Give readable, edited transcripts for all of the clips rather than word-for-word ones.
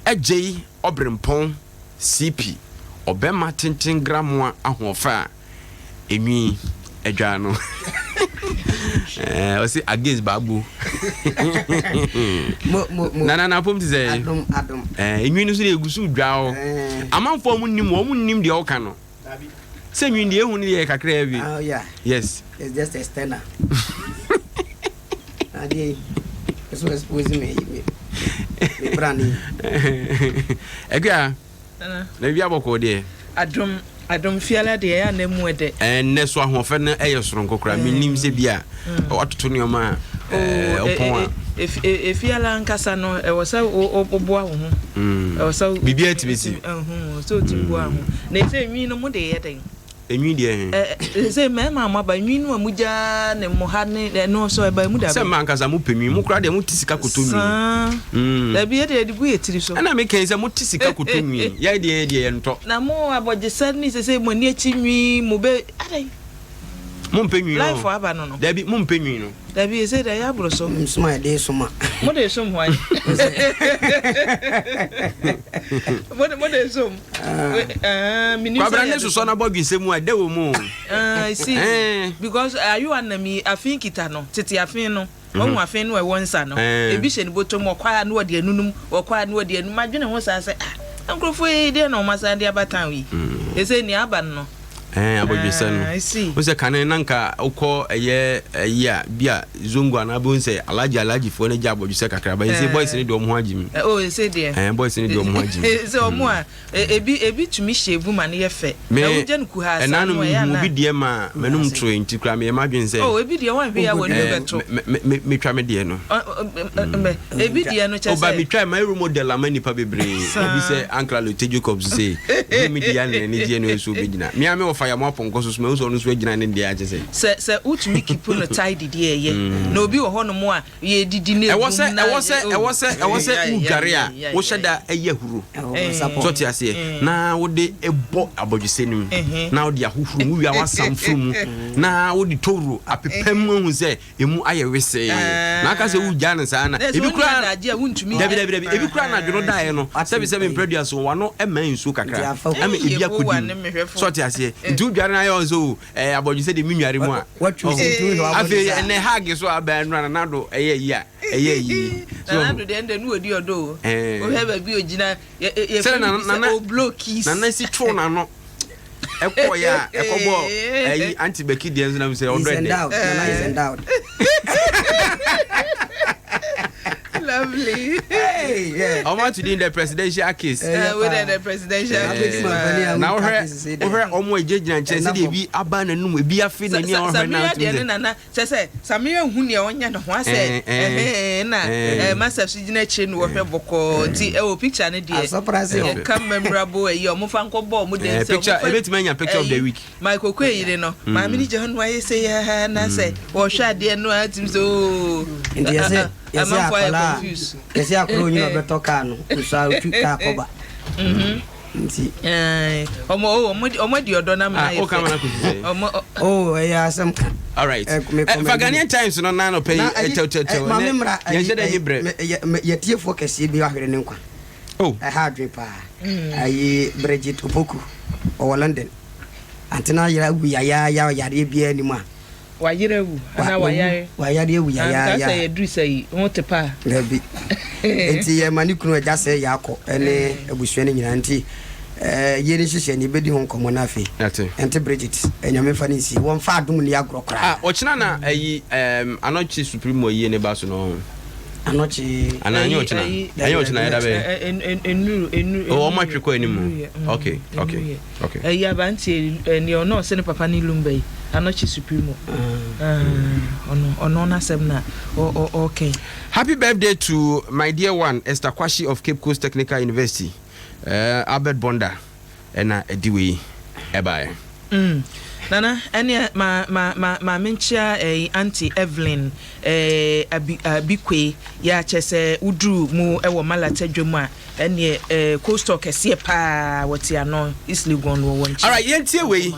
AJ Obrimpon CP Obema Tintin Gramwa Ahofa Emi Ejano I say against Babu Nana Pom to say Adom Emi no say gusu dwao amanfo mu nim de okano say nwi de ehun de kakra bi oh yeah yes it's just a standard adi eso expose me brani egua na bia boko de Adom fiala de ya na mu de ne so ahofe na eyesoro kokra minim se bia watoto ne oma opon fiala nkasa no e wosa oboa ho e wosa bibia timisi so timboa ho na se nwi no mu de ye den enwi de se mema ma ba nwi no amuja ne mo ha ne no so e ba mu da se man nkasa mu penwi mu kra de mu tisika kotonwi da bi de gu etiri so ana me ken se mu tisika kotonwi ya de nto na mo abojesa ni se mo ni echi nwi mo be adai mo penwi no life aba no da bi mo penwi no da bi se da ya bro so smile de soma mo de som hwan mo de som minimum kwa brande so na bogi semu a de wo mu see because you and me afin kita no tete afin no won afin no e wonsa no e bi hye ni botom okwa na wode anunum okwa na wode anum adwene ho sa se ankrofo e de no masa de abatan wi e se ni aba no abogisa no wo se kan nanka ukọ eye ya bia zongo na bo nse alaji fo na ja abogisa kakra ba se boys ni de omo hagimi se de boys ni de omo hagimi se omo a ebi tumi hyebu ma ne ye fe na wo je nku ha sa no ya na bi de ma menum tro enti kra me ma dwen se ebi de wan hwe ya woni beto me twa me de no ebi de no chese oba me twa my role model amani pa bebre ebi se uncle Lotejo Cops say me de ya ne de no so be gina me ame ya mo ponko so me so no so gina ne dia agese se utumi keep no tidy de ye na obi wo hono mo a ye didi na e wo se udware a wo sheda ayahuru so ti ase na wo de ebo abodwese nim na wo de ahuhuru mu wi awasamfru mu na wo de toro apepam hu se emu aye wese na aka se ugya ne sa na ebi kura na age a wuntumi dabi ebi kura na dworo dae no sebi produce wano eman nsu kakra ame ebi akodi so ti ase udware na yo so abodwese de minware mu a afi ne hag so aban na do eye so na do de ende nu odi odo o heba bi ogina ye o blockies na si tro na no ekoya ekobo antibaki de nzo na say 100 lovely. Hey, yeah. I want to do the presidential case. With the presidential case. Now, her omo ejina nchese de bi aba na num bi afi na ni o her na to. Na say Samia hu ne onya no ho ase na master sigina che no hwe boko ti o picture ne de. Surprise. Come memorable e o mo fa nko bo mo de say. Picture ebetime nya picture of the week. Michael Kweyire no. Ma mi ni je ho aye say na say wo hwa de no atim so. Yes, I call you better can. So to Kakoba. Oh, yeah, some. All right. Fagania times no nano pay. Yet you focus, you be a very new one. Oh, a hard draper. I Bridget Opoku or London. Until now, we are ya anymore. Why you say do say want pa be enti manikunu ja say yako ene ebusuani nyanti yeni hihye ni bedi hon komo na afi enti Bridget enyame fa ni si won fa adum ni agrokra ochina na ayi anochi supreme yi ne baso no anochi ananyo ochina ya dabe enu o ma tweko animu okay ya banti ni ono se ne papa ni lumbai anochi supreme ono na semna okay. Happy birthday to my dear one Esther Kwashi of Cape Coast Technical University, Albert Bonda and Ediwe ebae nana ene ma menchia auntie Evelyn abikwe ya chese udru mu ewo malata dwom a ene coastal kese pa wati ano isli gon wo wonchi. All right, yentie we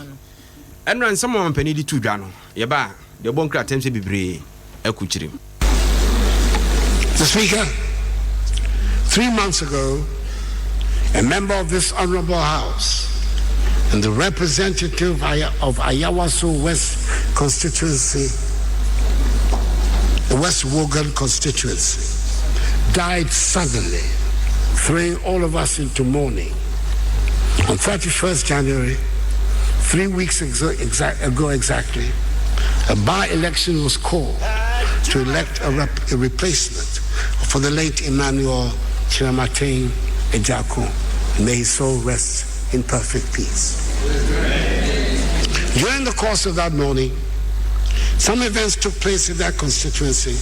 and ran some man penny di tu dwa no ye ba de bon kra temse bibre akuchirim. The Speaker, 3 months ago a member of this honorable house, and the representative of Ayawaso West constituency, the West Wogan constituency, died suddenly, throwing all of us into mourning. On 31st January, 3 weeks ago exactly, a by-election was called to elect a replacement for the late Emmanuel Chiramatin Ejaku. May his soul rest in perfect peace. During the course of that morning, some events took place in that constituency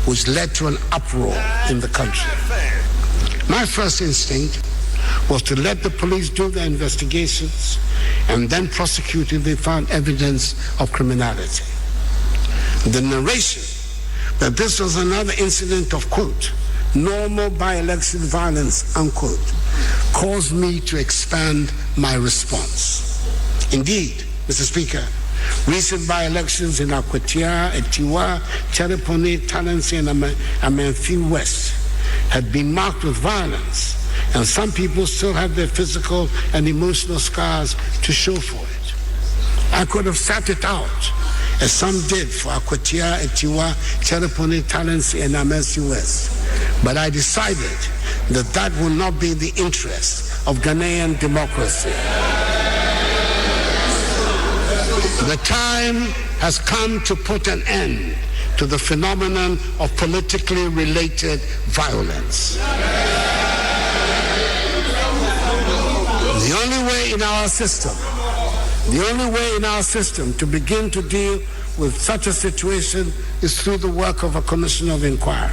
which led to an uproar in the country. My first instinct was to let the police do their investigations and then prosecute if they found evidence of criminality. The narration that this was another incident of, quote, normal by-election violence, unquote, caused me to expand my response. Indeed, Mr. Speaker, recent by-elections in Akwatia, Etiwa, Chereponi, Talensi, and Amenfi West had been marked with violence, and some people still have their physical and emotional scars to show for it. I could have sat it out, as some did for Akwatia, Etiwa, Chereponi, Talensi, and Amenfi West, but I decided that that would not be in the interest of Ghanaian democracy. The time has come to put an end to the phenomenon of politically related violence. The only way in our system to begin to deal with such a situation is through the work of a commission of inquiry.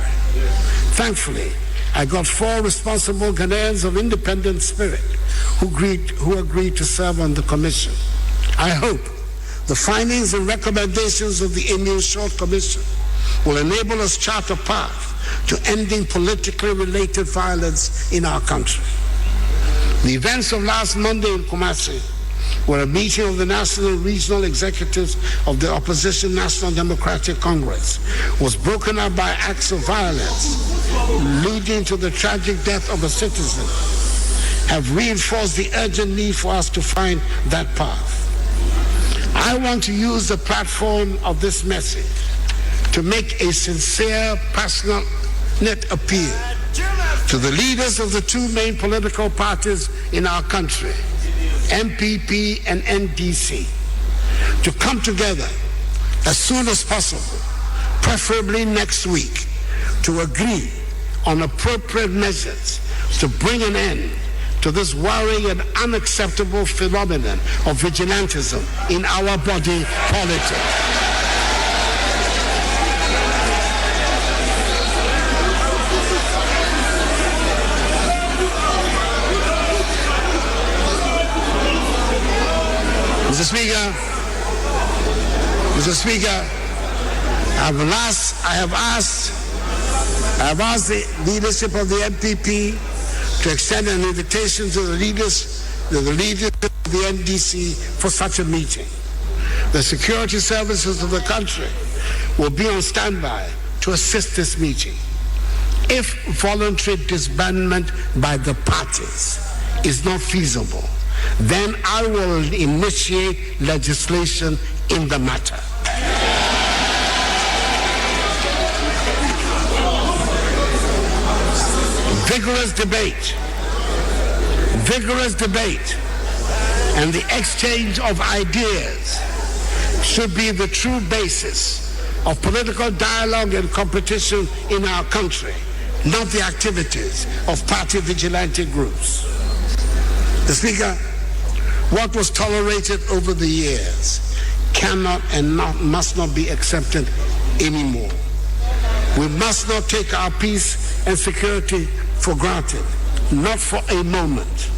Thankfully, I got 4 responsible Ghanaians of independent spirit who agreed to serve on the commission. I hope the findings and recommendations of the Emile Short Commission will enable us chart a path to ending politically related violence in our country. The events of last Monday in Kumasi, where a meeting of the national and regional executives of the opposition National Democratic Congress was broken up by acts of violence, leading to the tragic death of a citizen, have reinforced the urgent need for us to find that path. I want to use the platform of this message to make a sincere, passionate appeal to the leaders of the 2 main political parties in our country, MPP and NDC, to come together as soon as possible, preferably next week, to agree on appropriate measures to bring an end to this worrying and unacceptable phenomenon of vigilantism in our body politic. Mr. Speaker, I have asked the leadership of the MPP to extend an invitation to the leaders of the NDC for such a meeting. The security services of the country will be on standby to assist this meeting. If voluntary disbandment by the parties is not feasible, then I will initiate legislation in the matter. Vigorous debate, and the exchange of ideas should be the true basis of political dialogue and competition in our country, not the activities of party vigilante groups. The Speaker, what was tolerated over the years cannot and must not be accepted anymore. We must not take our peace and security for granted, not for a moment.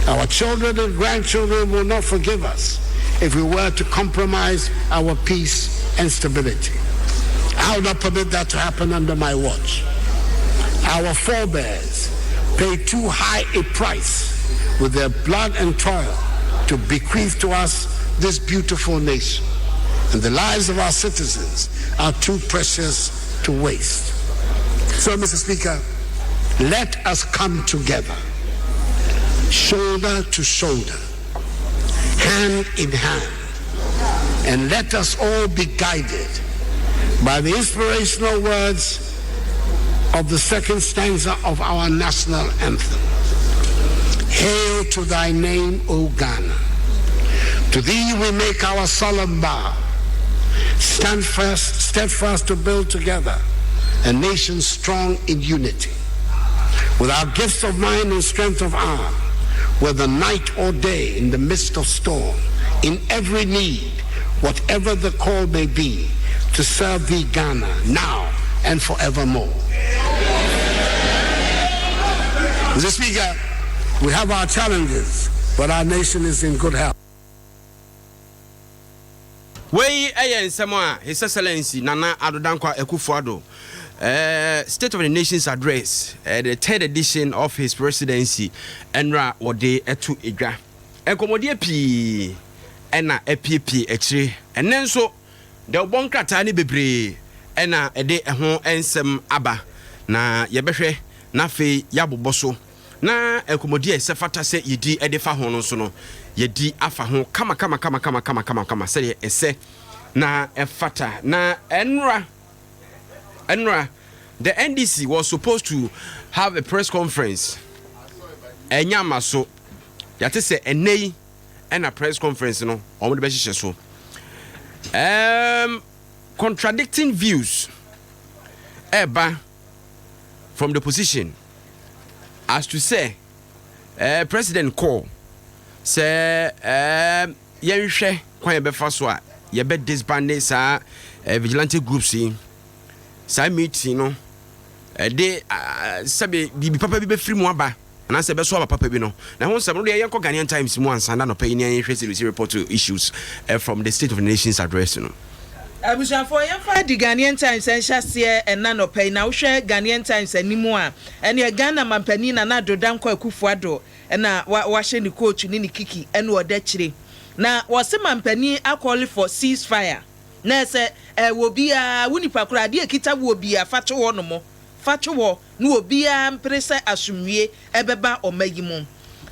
Our children and grandchildren will not forgive us if we were to compromise our peace and stability. I will not permit that to happen under my watch. Our forebears paid too high a price with their blood and toil to bequeath to us this beautiful nation, and the lives of our citizens are too precious to waste. So, Mr. Speaker, let us come together. shoulder to shoulder, hand in hand, and let us all be guided by the inspirational words of the second stanza of our national anthem. Hail to thy name, O Ghana. To thee we make our solemn bow. Stand fast, steadfast to build together a nation strong in unity. With our gifts of mind and strength of arm, whether night or day, in the midst of storm, in every need, whatever the call may be, to serve thee, Ghana, now and forevermore. Mr. Speaker, we have our challenges, but our nation is in good health. Wey nsema His Excellency Nana Addo Dankwa Akufo-Addo, State of the Nation's Address, the third edition of his presidency, Enra Wode Etu Edwa. Enkomodie pi ena epiepie echire. Enen so de obonkrata ne bebre ena ede ho ensem aba na yebehwe na fe yaboboso na enkomodie se fata se yedi ede fa ho no so no yedi afa ho kama se ese na efata na enra the NDC was supposed to have a press conference enyama so yate se enei and a press conference no omo de be hihye so contradicting views eba from the position as to say president call say yenhwe kwan ye be fa so a ye be disband sa vigilante groups sa meeting no de sabe bibi papa bi be free mu aba na se be so aba papa bi no na ho nsem no de yenko Ghanaian Times mu ansanda no pay ni yenhwe series report to issues from the State of the Nation's Address no Abusha for yenfa di Ghanaian Times enhyase enna no pay na wo hwe Ghanaian Times animu a ene Ghana mampani na Addo Dankwa Akufo-Addo na wa hye ni coach ni kiki ene oda kire na wo se mampani call for ceasefire na se wo bia wonipa kura de ekita wo bia fato wo no mo fato wo no obia mprese asumwie ebeba omayimu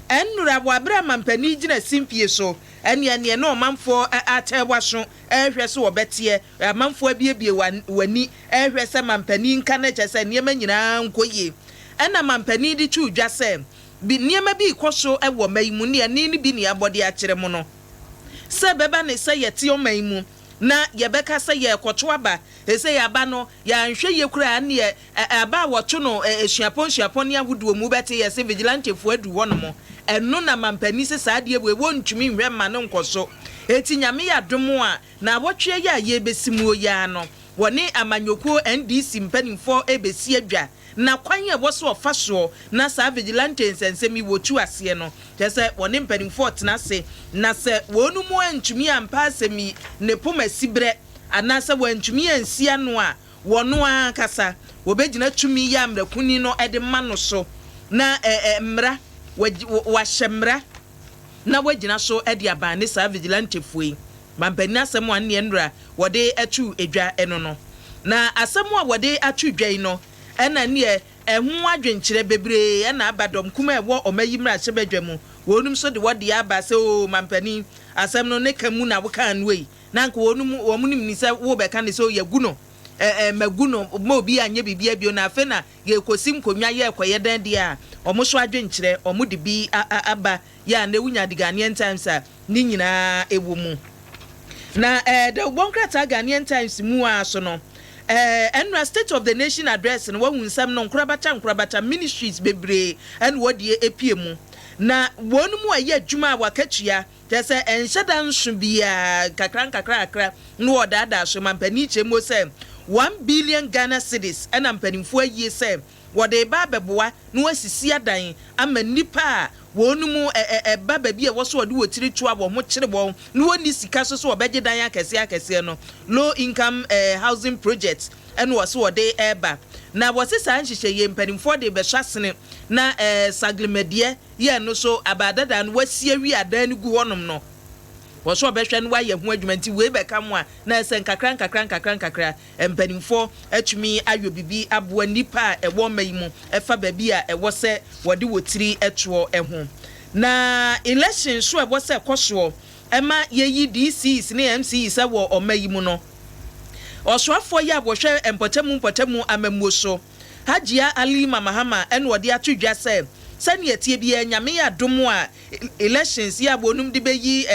enura bo abra mampani gina simpie so ene no manfo atewaso ehwe so obete manfo abiebie wani ehwe se mampani nka na chese niema nyina nkoye ena mampani di tu dwa se bi niema bi ikoso ewo mayimu ne ni bi ne abode akire mo no se beba ne se yete omayimu na yebeka se ye koto aba ese ya ba no ya nhwe ye kura ne aba woto no ehsuapon ne ahuduo mu bete ye se vigilante fu adu wono mo eno na mampani se saade ebu wontumi nhwe ma no nkoso eti nyame ya domo a na wotwe ya ye besimu ya no woni amanyoku NDC mpanimfo ebesi adwa na kwanye woso ofaso na sa vigilante nsensemi wotu ase no tese woni mpanimfo tena se na se wonu mu antumi ampa asemi ne pomasibre anase wantumi ansia no a wono akasa wobegina tumi ya mrakuni no ede mano so na mra washemra na wagina so ede abane sa vigilante fuyi mampani asemu an ne nra wode atu edwa eno no na asemu a wode atu dwan no ena ne ehu adwenkyere bebre ena abadom kuma ewo omayimra hyebadwamu wonum so de wode aba se o mampani asem no ne kamu na wo kan wei na nka wonum wo munim ni se wo be kan ne so yaguno maguno mo obi anye bibia bio na afe na ye kosim konwa ye ekoye dan dia omo so adwenkyere omo de bi aba ya na wunya de Ghanaian Times a ni nyina ewo mu na the Bonkrata Ghanaian Times mu aso no enra State of the Nation Address no wahun sam no nkrabata ministries bebre en wodie epie mu na wonu mu aye adwuma wakatua tese enhyada nso bia kakra no odada so mampani chemo se 1 billion Ghana cedis ena mpanimfo aye se wode ba beboa no asisi adan ama nipa wonu mu baba bia wo so wode wotiri tu abo ho kire bo no woni sika so obegye dan akese no low income housing projects eno wo so wode eba na wo se san hihye ye mpanimfo de be hwasene na saglemedie ye no so abadada no wasie wi adan gu honom no wo so behwe no waye ho adwumanti we be ka mo a na ese nkakra mpanimfo atumi ayo bibi aboa nipa ewo mayimu efa ba bia ewo se wode wotiri eto eho na election so ebo se koso ema yeyi DCs ne MCs se wo omayi mu no oswafo ya bohwe empotemu amamuo so Hajia Ali Mahama ene wode atudwa se sani etie bia nyame ya domo a elections ya bonum de beyi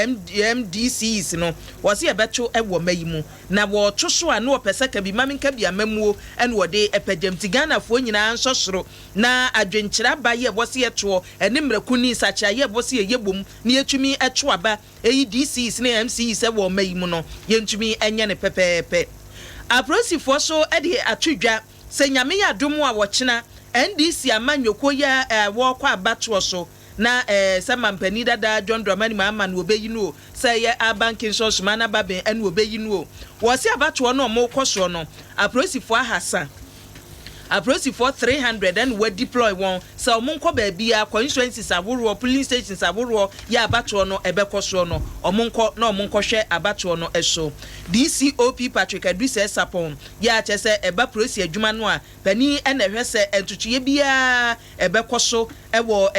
MDCs no wose e beto ewo mayi mu na wo twoso a no opese ka bi maminka bia mamuo ene wode epagam tigana fo nyina nsosoro na adwenkyira ba ye wose eto ene mraku ni sacha ye wose ye bom na yetumi eto aba eyi DCs na MCs ewo mayi mu no yentumi enye ne pepepe aprosifo so e de atudwa se nyame ya domo a wo chena NDC amanyoko ya wo kwa abatwo so na samampani dada John Dramani Mahama no obeyi no say ye abankin so mana baben ene obeyi no wo se abatwo no mo koso no aprosifo ahasa aprosifo 300 and we deploy one so omonko ba bia constituencies aboro polling stations aboro ya abatwo no ebekoso no omonko na omonko hwe abatwo no eso DCOP Patrick Aduse Sapon ya chese eba prosi adwuma no a pani ene hwese entutuye bia ebekoso ewo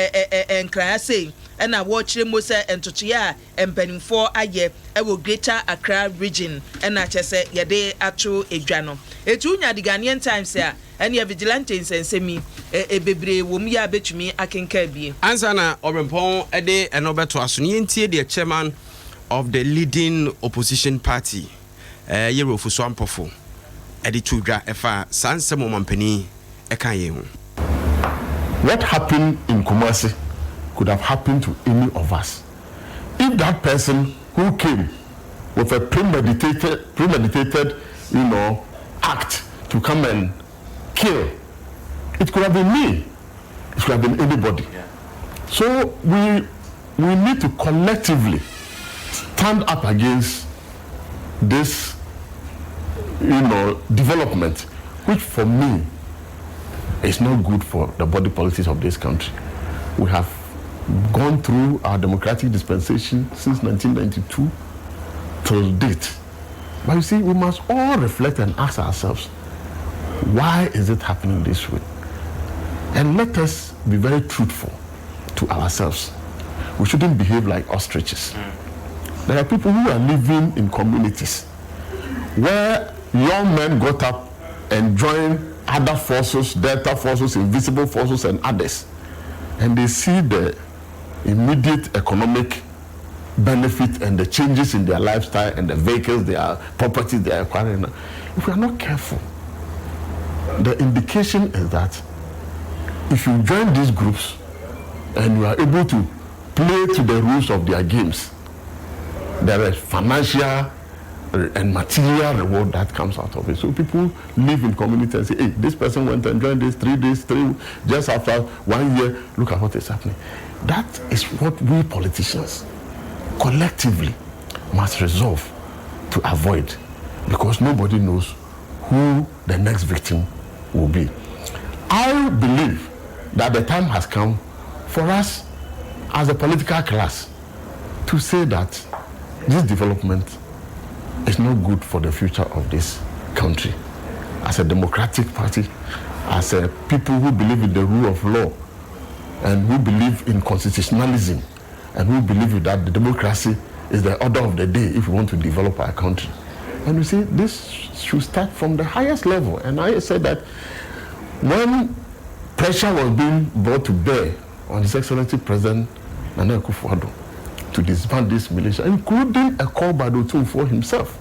enkran sei ena wo chire mo se entutuye a empanimfo aye ewo Greater Accra region ena chese yede ato edwa no etu nya the Ghanaian Times a ene vigilante nsensemi ebebre wom ya betumi akenka bie ansa na obrempon ede enobeto aso ne ntie the chairman of the leading opposition party Yero Fusoampofo edi tudwa efa sanse momampani eka ye hu. What happened in Kumasi could have happened to any of us if that person who came with a premeditated act to come and kill, it could have been me, it could have been anybody. So we need to collectively stand up against this development, which for me is not good for the body politics of this country. We have gone through our democratic dispensation since 1992 till date. But you see, we must all reflect and ask ourselves, why is it happening this way? And let us be very truthful to ourselves. We shouldn't behave like ostriches. There are people who are living in communities where young men got up and joined other forces, delta forces, invisible forces, and others. And they see the immediate economic benefit and the changes in their lifestyle and the vehicles, their properties they are acquiring. If we are not careful, the indication is that if you join these groups and you are able to play to the rules of their games, there is financial and material reward that comes out of it. So people live in community and say, hey, this person went and joined this 3 days, just after 1 year, look at what is happening. That is what we politicians collectively must resolve to avoid, because nobody knows who the next victim will be. I believe that the time has come for us as a political class to say that this development is not good for the future of this country. As a democratic party, as a people who believe in the rule of law and who believe in constitutionalism and who believe that the democracy is the order of the day if we want to develop our country. And you see, this should start from the highest level. And I said that when pressure was being brought to bear on His Excellency President Nana Akufo-Addo to disband this militia, including a call by the Otumfuo himself,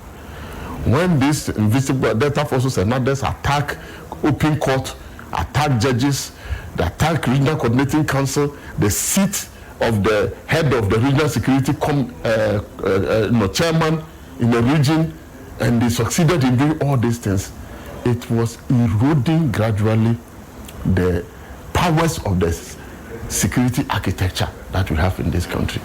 when these invisible delta forces and others attack open court, attack judges, they attack regional coordinating council, the seat of the head of the regional security chairman in the region, and they succeeded in doing all these things, it was eroding gradually the powers of the security architecture that we have in this country.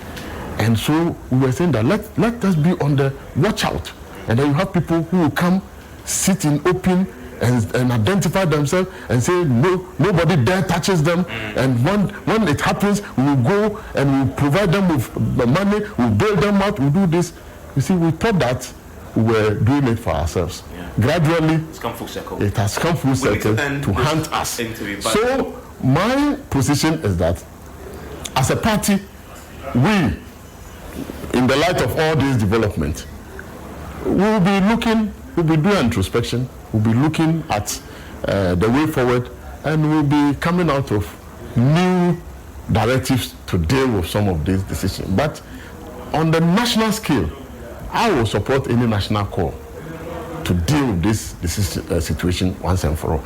And so we were saying that let us be on the watch out. And then you have people who will come, sit in open and identify themselves and say nobody dare touches them. And when it happens, we will go and we will provide them with money, we will bail them out, we will do this. You see, we thought that we were doing it for ourselves. Yeah. Gradually, it's come full circle. It has come full circle to hunt us. So my position is that as a party, we, in the light of all these developments, we'll be doing introspection, we'll be looking at the way forward, and we'll be coming out of new directives to deal with some of these decisions. But on the national scale, I will support any national call to deal with this situation once and for all.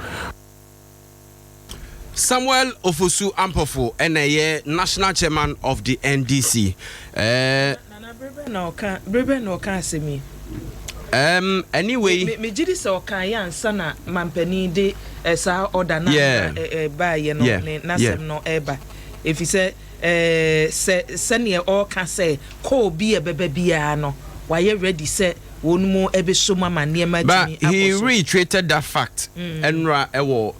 Samuel Ofosu Ampofo, NAA, National Chairman of the NDC. Anyway, me jidi so kan ya sana mampani de esa order na ba ye no na sem no eba if you say senior all can say call be a bebe bia no why you ready say one more ebe so mama niema but he reiterated that fact enra ewo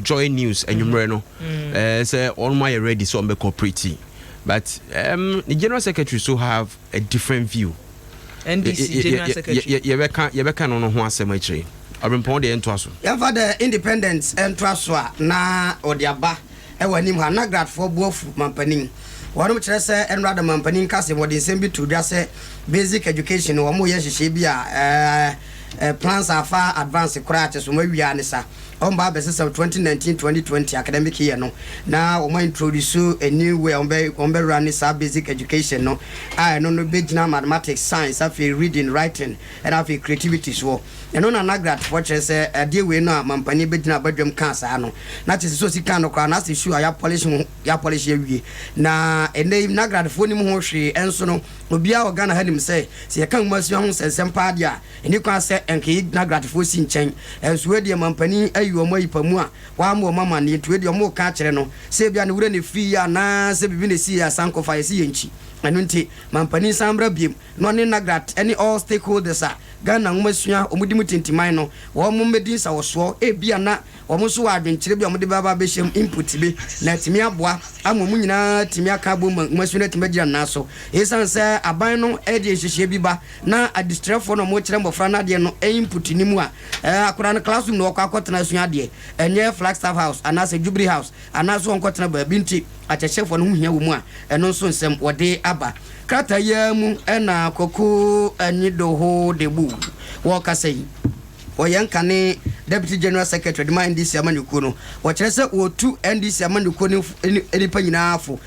Joy News enyumre no say all my ready so be cooperative but the General Secretary so have a different view. NDC General Secretary. Yebeka no ho asem akire. Obenpon de ento aso. Ya for the independence ento aso na odiaba e wanim ha na grad for bofu mampanin. Wonom kire se enra da mampanin kase modin sem bi to dwa se basic education wo mo ye hihye bi a plans afa advance kura so mawia ne sa. On ba bese 2019-2020 academic year no na o ma introduce a new way on be run this basic education no no be gina mathematics science afi reading writing and afi creativity so no na grad for say dey we no mampani be gina badwam cancer no na te so sika no kwa na se sure ya polish wie na ene na grad for ni ho hwe enso no obi a organa hanim say se kan masu ho sensem pa dia eni kwa say enke na grad for si nchen enso we dey mampani ayi omo yipamu a wa mo mama ne to de omo ka kire no se bia ne wure ne fi ya na se bibi ne si ya sankofa yesi yenchi anu nti mampani sambra biem no ne na grad any all stakeholders a Ghana ngomasua omudi mutintiman no wo mo medin sa woso e bia na wo mo so wa adwenkyere bia mo de baba be hyem input be na timi aboa amomu nyina timi aka bo ngomasua na timi gira na so esan se aban no e de hyehye bi ba na adistrefo no mo kire mbofra na de no input ni mu a akora na classroom no akotena sua de enye Flagstaff House anase Jubilee House anaso onkotena ba binti achechefo no hia wo mu a eno so nsem wode aba kata ya mu ena koko anyido ho debu wo kasai oyankane Deputy General Secretary de NDC amanuko no wo kire se wo tu NDC amanuko ni enipa nyina afo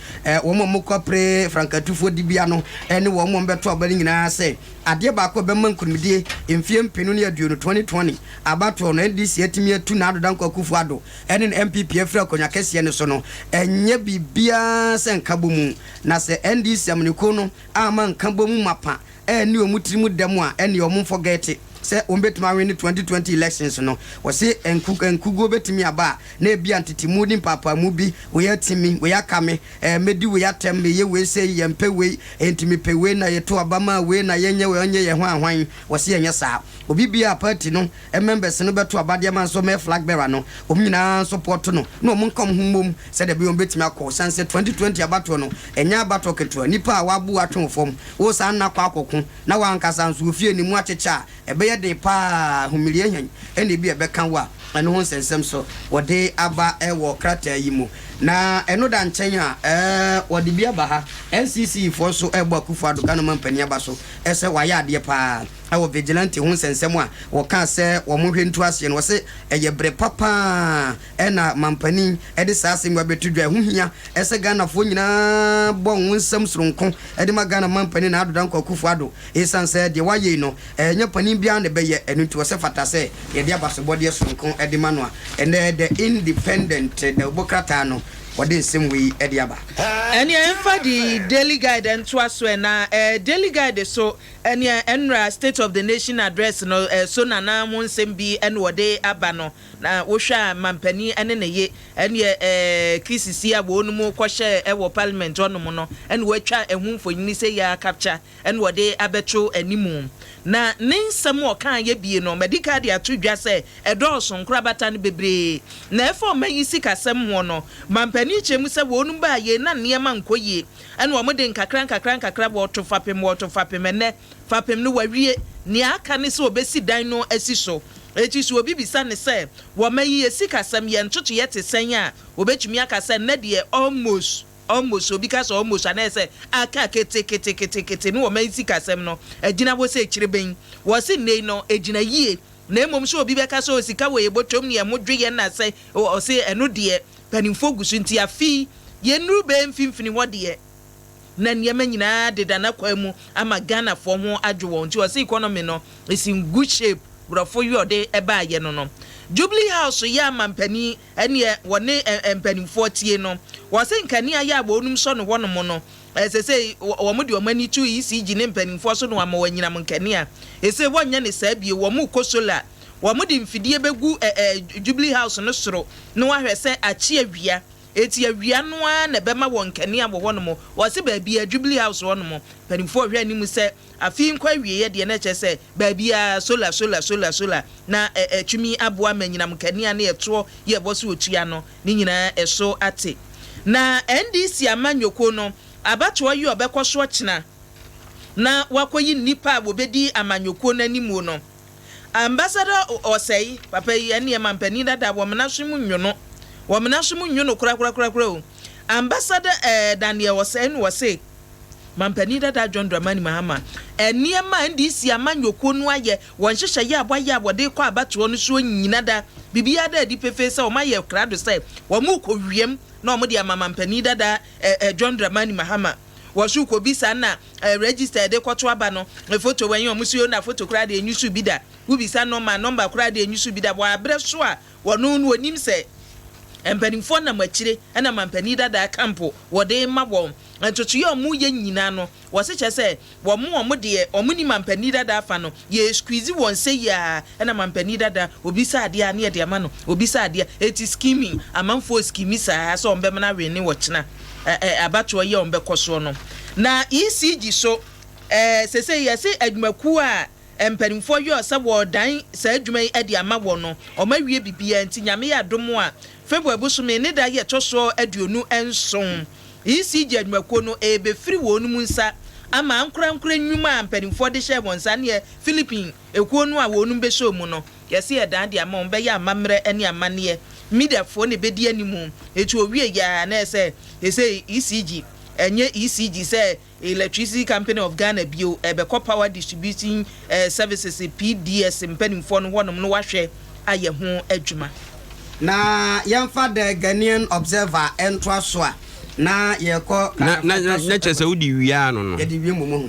wo mo kopre frankatufo dibia no ene wo mo beto abali nyina se ade ba ko be mankunmidie emfie mpenu ne aduo no 2020 abato no NDC atimi atu na adodan kwakufu ado ene MPP afra konya kese ne so no enye bibia se nkabo mu na se NDC amanuko no ama nkabo mu mapa ene omutirimu demu a ene omum forget se ombetuma win 2020 elections no wo se enkugo betimi aba na ebia ntetimu ni papa mu bi wo yatimi wo yakame medi wo yatem ye we se yempe we entimi pe we na yeto abama we na yenye we onye ye ho ahwan wo se yenye saa obi bia party no members no beto abade man so me flag bearer no omnyina support no no mo nkom humom se de bi ombetimi akọ sanse 2020 abato no enya abato keto nipa wabu atwonfom wo sa na kwa akọkọ na wankasa nso ofie ni mu achecha ebe de pa humilie hyan ene bi ebeka wa ene ho sensem so wode aba ewo krata yi mu na eno da nchen a wode bi aba ha NCC for so ebo akufu ado Ghana mampani aba so ese waya ade pa awo vigilante ho sensem a wo ka se wo mo hwentu ase no wo se eye bre papa ena mampani ede sase mwa betudwa ho hia ese Ghana fo nyina bo ho nsem soronko ede ma Ghana mampani na ado dan kwakufu ado esanse de waye no enya pani bia ne beye enu nti wo se fata se ye de aba so bode soronko ede ma no a ene the independent the bokrata no wade nsem we ede aba ene emfa di daily guide nto aso na daily guide so ene enra state of the nation address no so na mo nsem bi ene wade aba no na wo hwa mampani ene ne ye ene KCC abonu mu kwhye ewo parliament onom no ene watwa ehumfonyini se ya capture ene wade abetro animu na ninsem o kan ye bie no medical dia tudwa se edoso nkrabata ne bebre na efo mayi sikasem ho no mampani chemu se wonu ba ye na niema nkoye ene wo mode nkakra bo to fapem ne fapem no wawie ni aka ne se obesi dan no asiso eti so obi bisa ne se wo mayi sikasem ye ntoto ye te sen a obetumi aka se ne de almost almost because almost and say aka kete no man sikasem no agina wo se chireben wo se nei no agina yie na emom so obi beka so sika we botom ne modwe ye na say o se eno de panimfo gusu nti afi ye nuru be mfimfini wo de na nyama nyina deda na kwa mu ama Ghana for ho adwo nti o se economy no is in good shape brofo you de eba ye no Jubilee House ya mampani ene wone empanimfo tie no wo se nkani aya ba onum so no wonom no say wo mo de o mani tu ECG ne mpanimfo so no ama wanyina nkani a ese wonya ne saa bie wo mo kosola wo mo de mfidie begu Jubilee House no soro no ahwe se achi awia eti awia no a na bema wo nkani a wo wonom wo se ba bia Jubilee House wonom mpanimfo hwe animu se afi nkwa wie ye de na che se ba bia solar na twimi aboa manyina nkani a na yeto ye boso otua no ni nyina eso ate na NDC amanyoko no abato yi obekwoso china na wakoyi nipa obedi amanyoko nanimu no ambassador osei papa yi ene mampani dada wo menasum nwono kura o ambassador Daniel osei no wose mampani dada John Dramani Mahama eniema NDC amanyoko no aye won hyehyɛ ya aboye abode kwa abato no so nyina da bibia da di pefe se o maye krado se wo mu ko wiem na omo de amampani dada John Dramani Mahama wasu ko bisa na register de kwoto aba no photo wan omo suo na photo kra de enyusu bida wo bisa number kra de enyusu bida bo abre so a wono no onim se empanimfo na machire na mampani dada campo wo de mabom ntoto ye omu ye nyina no wo se che se wo mu de omu ni mampani dada afa no ye squeeze won se ya na mampani dada obisa ade a na ye de ama no obisa ade eti scheming amanfo scheming sa so ombe na we ni wo china abato ye ombe koso no na ECG so se ye se adwumaku a empanimfo ye osa wo dan sa adwuma yi ade ama wo no o ma wie bibia nti nyame ya domo a February busume ne da ye toso aduonu enson ECG adwumaku no ebe free wo nu nsa ama ankura nnwuma empanimfo de hye won sa ne Philippine ekuo no a wo nu be show mu no ye se ye dan de ama on be ya amamre ene amane media fo ne be di animu etu owie ya na say ECG enye ECG say Electricity Company of Ghana bio ebeko power distributing services PDS mpanimfo no wonom no wahwe aye ho adwuma na yamfa the Ghanaian Observer entwa so a na yeko na chese udi wia no no yedi wi mumu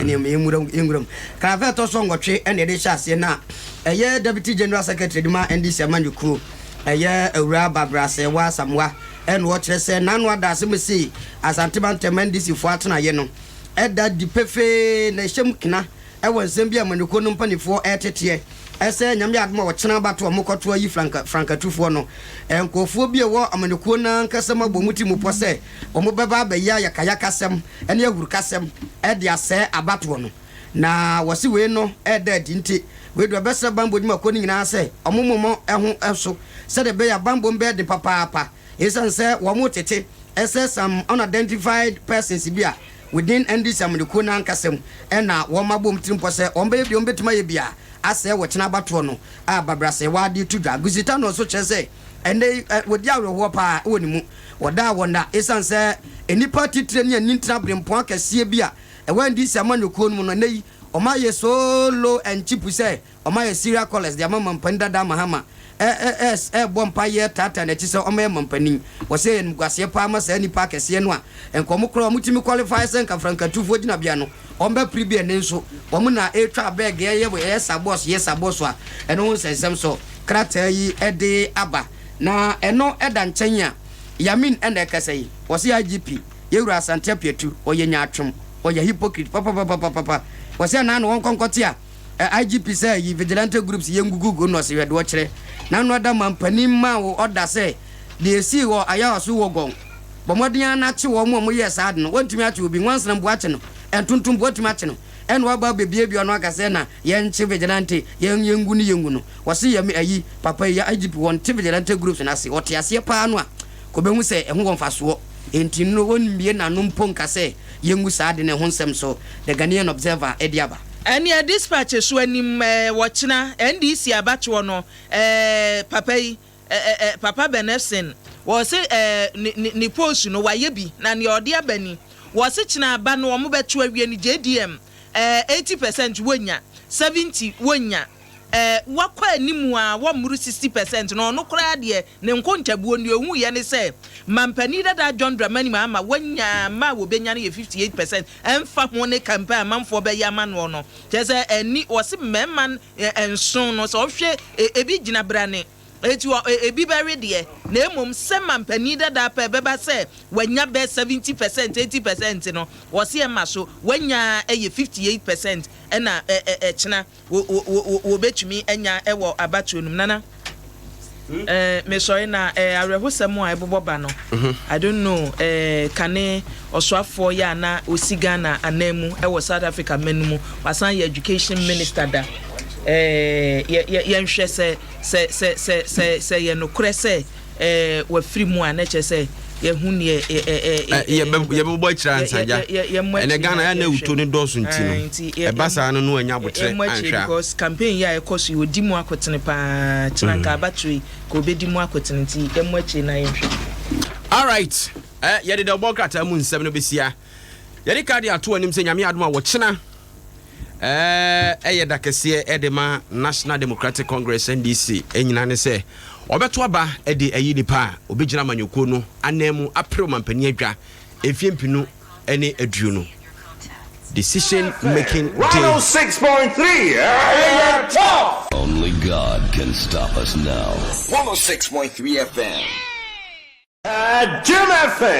ene emuram kravet to so ngotwe ene de hyase na eye Deputy General Secretary dima NDC amanyukuru eye awura babrase wa samwa ene wo kire se nanu adase mesi asanteman NDC fo atena ye no eda di pefe na hyem kina e wonsem bia amanyuko no mpanifo etete ese nyame adoma wo kyena bato amokoto ayi frankatufo no enkofo bia wo amanyuko na nkasema bomuti mu pose omo beba abeya yakaya kasem ene aguru kasem ede ase abato no na wose we no eda dinti we do besa bambo dima ko ni nyina se omomomo eho eso se de be ya bambo mbe de papa esanse wo mo tete ese some unidentified persons bia within NDC amanyuko na nkasem ena wo mabom tirimpo se ombe bi ombetuma ye bia ase wo kyena bato no a babrase wadi tudwa gusita no so kyese ene wodi awro pa wonimu woda wonda esanse enipa titire ne nintra brempo akase bia e wandi samanyuko no no nei omaye solo and chipu say omaye serial callers dia mama mpanda da mahama bompa ye tata na chise omaye mampani wo say ngwase pa ma sa nipa akase no a enkomo kro mutimi qualify sen ka frankatufo gina bia no omba pribia ne nso omo na etwa bag ye yes boss a eno nsensem so krata yi ede aba na eno eda nkyenya yamin ene kasai wo say IGP yewura asante pietu oyenya atwom oya hypocrite papa wo say na no won konkote a IGP say yi vigilante groups yengugu no se wedo kire na no da mampani ma wo order say de si wo aya so wo gon bomodin na che wo mo yes ad no wontumi ache obi wansram bo ache no entuntum bo otumi ache no en wa ba bebie bi ono aka say na yenche vigilante yengu no wo say yami ayi papa ya IGP won te vigilante groups na se wote ase pa no a ko behu say ehu wonfa so enti no wonmie na no mponka say yengu sa ade ne ho nsem so the Ghanaian Observer ediaba any a dispatch so anim watchna NDC abacho no papa Benefsin was ni post no wa yebi na ne ode abani was china aba no omo beto awie ni JDM 80% wonya 70 wonya wakwa animu a wo muru 60% no no kra de ne nkontabuo ne ohu ye ne se mampani dada John Dramani ma wonya ma wo benya ne 58% emfa ho ne campaign manfo be ya ma no no tese ani wo se memman enson no so hwe ebi gina brane eti ebi bere de na emom se mampani dada pa beba se wonya be 70% 80% no wo se ma so wonya 58% ena china wo betumi enya ewo abatu num nana me sorry na arehosem a eboboba no I don't know kane osoafo ya na osiga na anamu ewo South Africa menumu wasan ye education minister da ye nhwe se ye no krese wa free mu a na che se ye hu ne ye boy transanja ene Ghana ya na uto ne doso ntino e basa no anya botre anhwa because campaign ya ekoso yo di mu akotene pa chinanka battery ko be di mu akotene nti emu achi na yenhwe. All right ye de double kata mu nsem no besia ye de card ato anim se nyame adom a wo chena ye dakese edema National Democratic Congress NDC enyina ne se obeto aba ede ayi nipa obegina manyoko no anemu apre mampani adwa efiempinu ene aduo no decision making 106.3 Only God can stop us now. 106.3 FM. Jim FM.